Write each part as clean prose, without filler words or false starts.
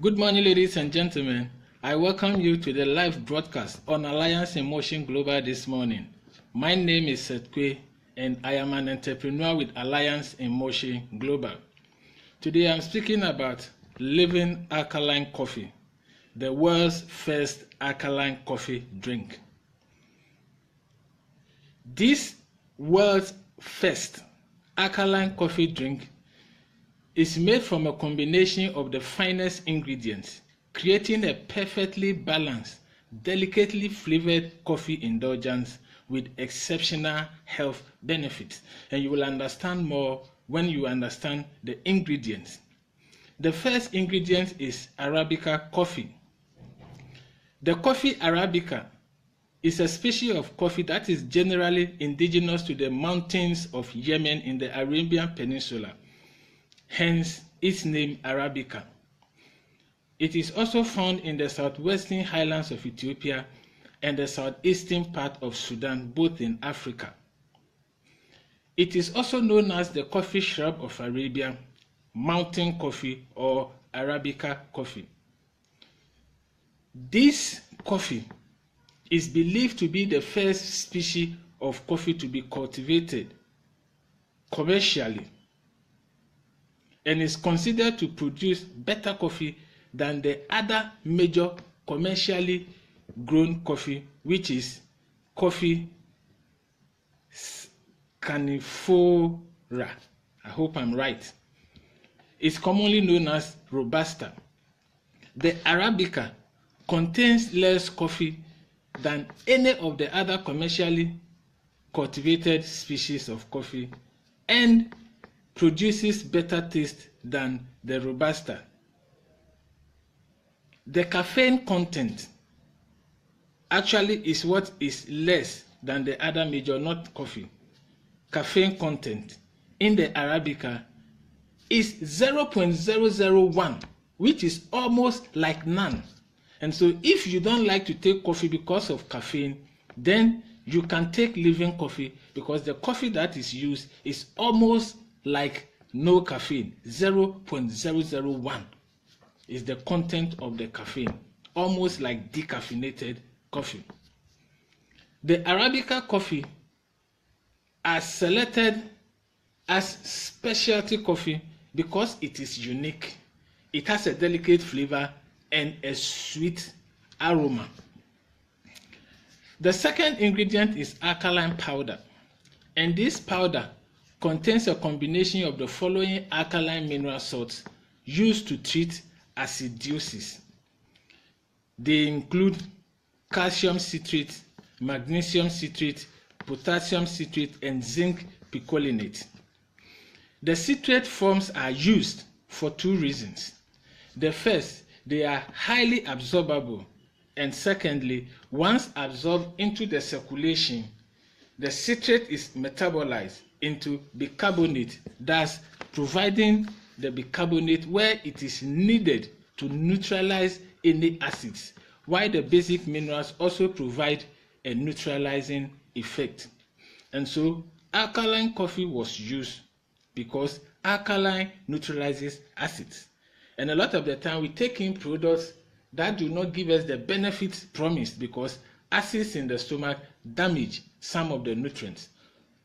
Good morning, ladies and gentlemen. I welcome you to the live broadcast on Alliance in Motion Global this morning. My name is Setkwe, and I am an entrepreneur with Alliance in Motion Global. Today I'm speaking about Liven Alkaline Coffee, the world's first alkaline coffee drink. This world's first alkaline coffee drink is made from a combination of the finest ingredients, creating a perfectly balanced, delicately flavored coffee indulgence with exceptional health benefits. And you will understand more when you understand the ingredients. The first ingredient is Arabica coffee. The coffee Arabica is a species of coffee that is generally indigenous to the mountains of Yemen in the Arabian Peninsula. Hence its name Arabica. It is also found in the southwestern highlands of Ethiopia and the southeastern part of Sudan, both in Africa. It is also known as the coffee shrub of Arabia, mountain coffee, or Arabica coffee. This coffee is believed to be the first species of coffee to be cultivated commercially, and is considered to produce better coffee than the other major commercially grown coffee, which is coffee canifora. I hope I'm right. It's commonly known as Robusta. The Arabica contains less coffee than any of the other commercially cultivated species of coffee and produces better taste than the Robusta. The caffeine content actually is what is less than the other major, not coffee. Caffeine content in the Arabica is 0.001, which is almost like none. And so if you don't like to take coffee because of caffeine, then you can take Liven coffee, because the coffee that is used is almost like no caffeine. 0.001 is the content of the caffeine, almost like decaffeinated coffee. The Arabica coffee are selected as specialty coffee because it is unique. It has a delicate flavor and a sweet aroma. The second ingredient is alkaline powder, and this powder contains a combination of the following alkaline mineral salts used to treat acidosis. They include calcium citrate, magnesium citrate, potassium citrate, and zinc picolinate. The citrate forms are used for two reasons. The first, they are highly absorbable, and secondly, once absorbed into the circulation, the citrate is metabolized into bicarbonate, thus providing the bicarbonate where it is needed to neutralize any acids, while the basic minerals also provide a neutralizing effect. And so alkaline coffee was used because alkaline neutralizes acids. And a lot of the time we take in products that do not give us the benefits promised, because acids in the stomach damage some of the nutrients.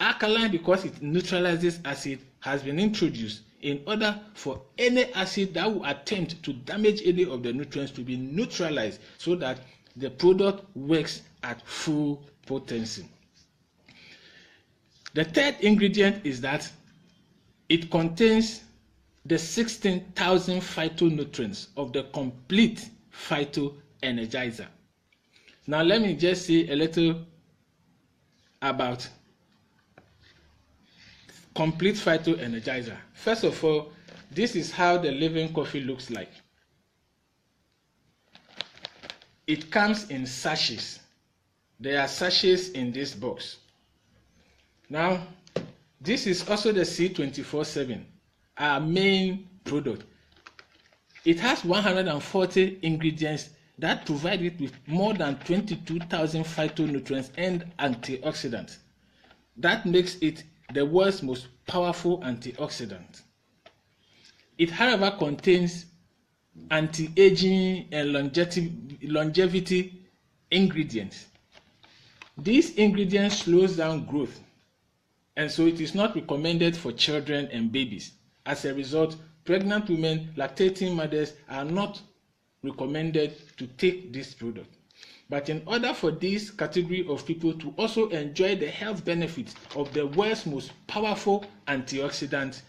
Alkaline, because it neutralizes acid, has been introduced in order for any acid that will attempt to damage any of the nutrients to be neutralized, so that the product works at full potency. The third ingredient is that it contains the 16,000 phytonutrients of the complete phytoenergizer. Now let me just say a little about complete phytoenergizer. First of all, this is how the Liven coffee looks like. It comes in sachets. There are sachets in this box. Now, this is also the C24/7, our main product. It has 140 ingredients that provide it with more than 22,000 phytonutrients and antioxidants. That makes it the world's most powerful antioxidant. It, however, contains anti-aging and longevity ingredients. These ingredients slows down growth, and so it is not recommended for children and babies. As a result, pregnant women, lactating mothers are not recommended to take this product. But in order for this category of people to also enjoy the health benefits of the world's most powerful antioxidant,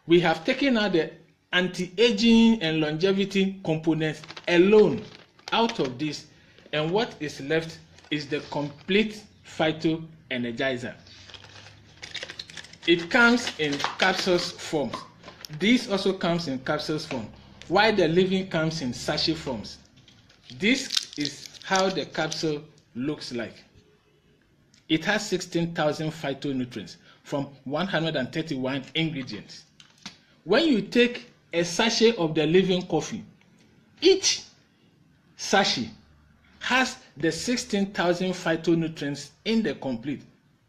we have taken out the anti-aging and longevity components alone out of this, and what is left is the complete phyto energizer. It comes in capsules form. This also comes in capsules form, while the Liven comes in sachet forms. This is how the capsule looks like. It has 16,000 phytonutrients from 131 ingredients. When you take a sachet of the Liven coffee, each sachet has the 16,000 phytonutrients in the complete.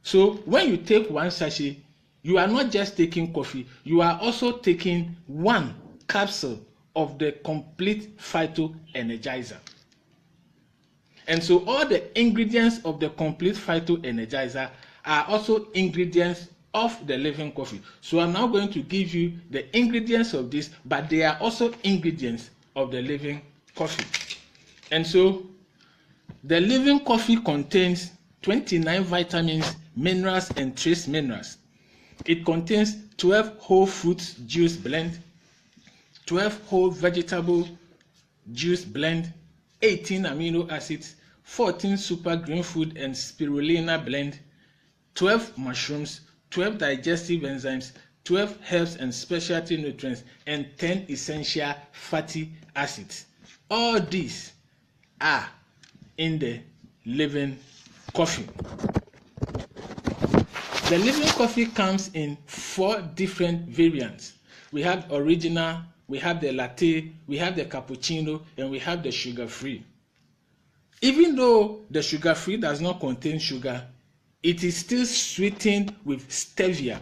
So when you take one sachet, you are not just taking coffee, you are also taking one capsule of the complete phyto energizer. And so all the ingredients of the complete phyto energizer are also ingredients of the Liven coffee. So I'm now going to give you the ingredients of this, but they are also ingredients of the Liven coffee. And so the Liven coffee contains 29 vitamins, minerals, and trace minerals. It contains 12 whole fruits juice blend, 12 whole vegetable juice blend, 18 amino acids, 14 super green food and spirulina blend, 12 mushrooms, 12 digestive enzymes, 12 herbs and specialty nutrients, and 10 essential fatty acids. All these are in the Liven coffee. The Liven coffee comes in 4 different variants. We have original, we have the latte, we have the cappuccino, and we have the sugar-free. Even though the sugar-free does not contain sugar, it is still sweetened with stevia.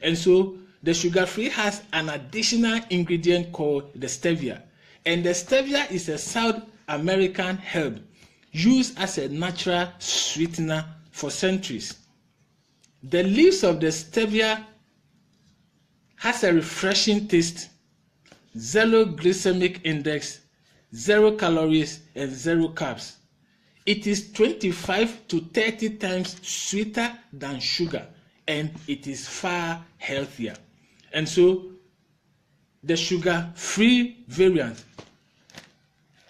And so the sugar-free has an additional ingredient called the stevia. And the stevia is a South American herb used as a natural sweetener for centuries. The leaves of the stevia has a refreshing taste, 0 glycemic index, 0 calories, and 0 carbs. It is 25 to 30 times sweeter than sugar, and it is far healthier. And so the sugar-free variant,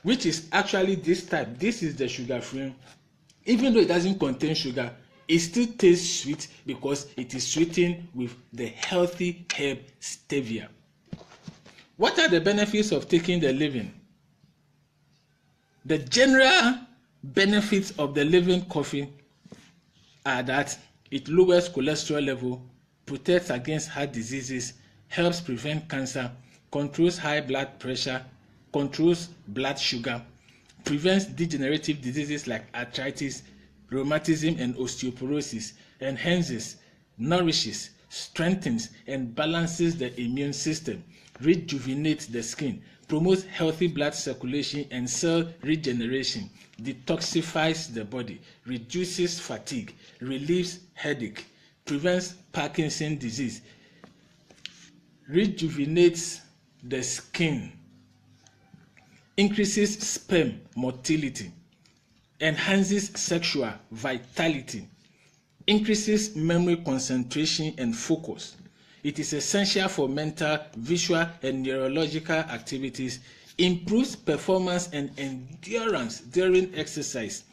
which is actually this type, this is the sugar-free, even though it doesn't contain sugar, it still tastes sweet because it is sweetened with the healthy herb stevia. What are the benefits of taking the Liven? The general benefits of the Liven coffee are that it lowers cholesterol level, protects against heart diseases, helps prevent cancer, controls high blood pressure, controls blood sugar, prevents degenerative diseases like arthritis, rheumatism, and osteoporosis, enhances, nourishes, strengthens, and balances the immune system, rejuvenates the skin, promotes healthy blood circulation and cell regeneration, detoxifies the body, reduces fatigue, relieves headache, prevents Parkinson's disease, rejuvenates the skin, increases sperm motility, enhances sexual vitality, increases memory, concentration, and focus. It is essential for mental, visual, and neurological activities, improves performance and endurance during exercise,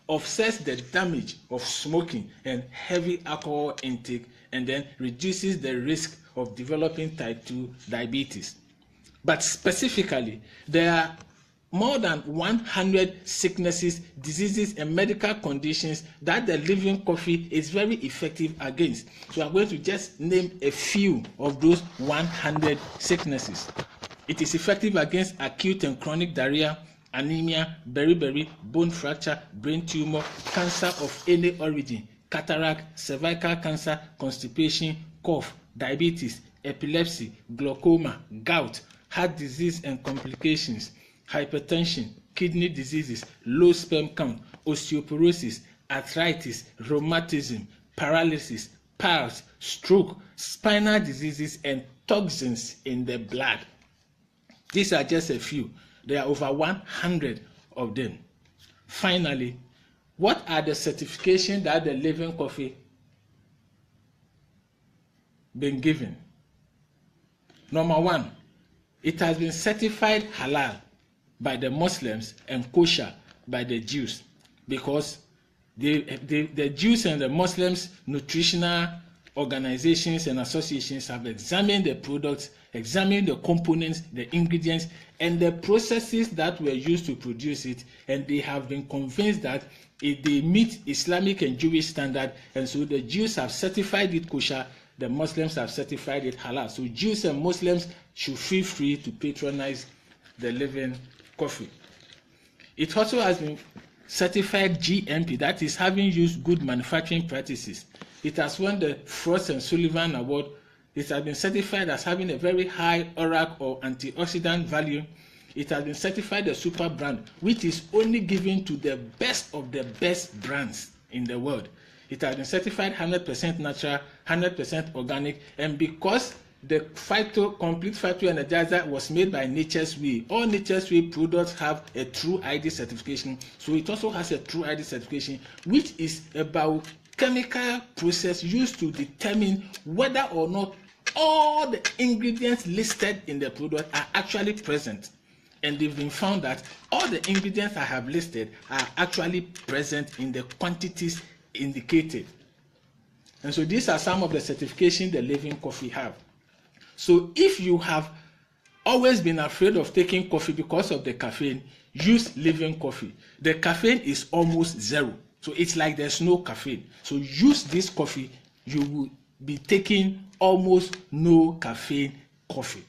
offsets the damage of smoking and heavy alcohol intake, and then reduces the risk of developing type 2 diabetes. But specifically, there are more than 100 sicknesses, diseases, and medical conditions that the Liven coffee is very effective against. So I'm going to just name a few of those 100 sicknesses. It is effective against acute and chronic diarrhea, anemia, beriberi, bone fracture, brain tumor, cancer of any origin, cataract, cervical cancer, constipation, cough, diabetes, epilepsy, glaucoma, gout, heart disease and complications, hypertension, kidney diseases, low sperm count, osteoporosis, arthritis, rheumatism, paralysis, PARS, stroke, spinal diseases, and toxins in the blood. These are just a few. There are over 100 of them. Finally, what are the certifications that the Liven coffee been given? Number one, it has been certified halal by the Muslims and kosher by the Jews, because the Jews and the Muslims nutritional organizations and associations have examined the products, examined the components, the ingredients, and the processes that were used to produce it, and they have been convinced that they meet Islamic and Jewish standard, and so the Jews have certified it kosher, the Muslims have certified it halal. So Jews and Muslims should feel free to patronize the Liven coffee. It also has been certified GMP, that is, having used good manufacturing practices. It has won the Frost and Sullivan Award. It has been certified as having a very high ORAC or antioxidant value. It has been certified a super brand, which is only given to the best of the best brands in the world. It has been certified 100% natural, 100% organic, and because the complete phyto energizer was made by Nature's Way, all Nature's Way products have a true ID certification, so it also has a true ID certification, which is about chemical process used to determine whether or not all the ingredients listed in the product are actually present. And they've been found that all the ingredients I have listed are actually present in the quantities indicated. And so these are some of the certifications the Liven coffee have. So if you have always been afraid of taking coffee because of the caffeine, use Liven coffee. The caffeine is almost zero. So it's like there's no caffeine. So use this coffee, you will be taking almost no caffeine coffee.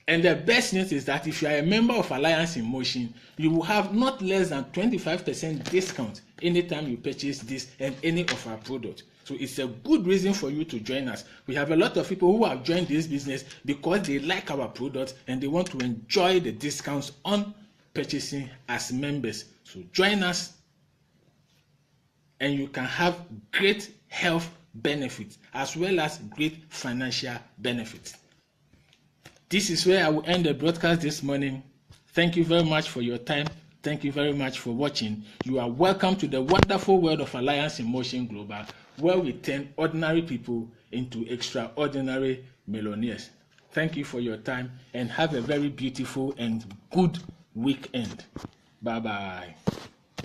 And the best news is that if you are a member of Alliance in Motion, you will have not less than 25% discount anytime you purchase this and any of our products. So it's a good reason for you to join us. We have a lot of people who have joined this business because they like our products and they want to enjoy the discounts on purchasing as members. So join us and you can have great health benefits as well as great financial benefits. This is where I will end the broadcast this morning. Thank you very much for your time. Thank you very much for watching. You are welcome to the wonderful world of Alliance in Motion Global, where we turn ordinary people into extraordinary millionaires. Thank you for your time and have a very beautiful and good weekend. Bye-bye.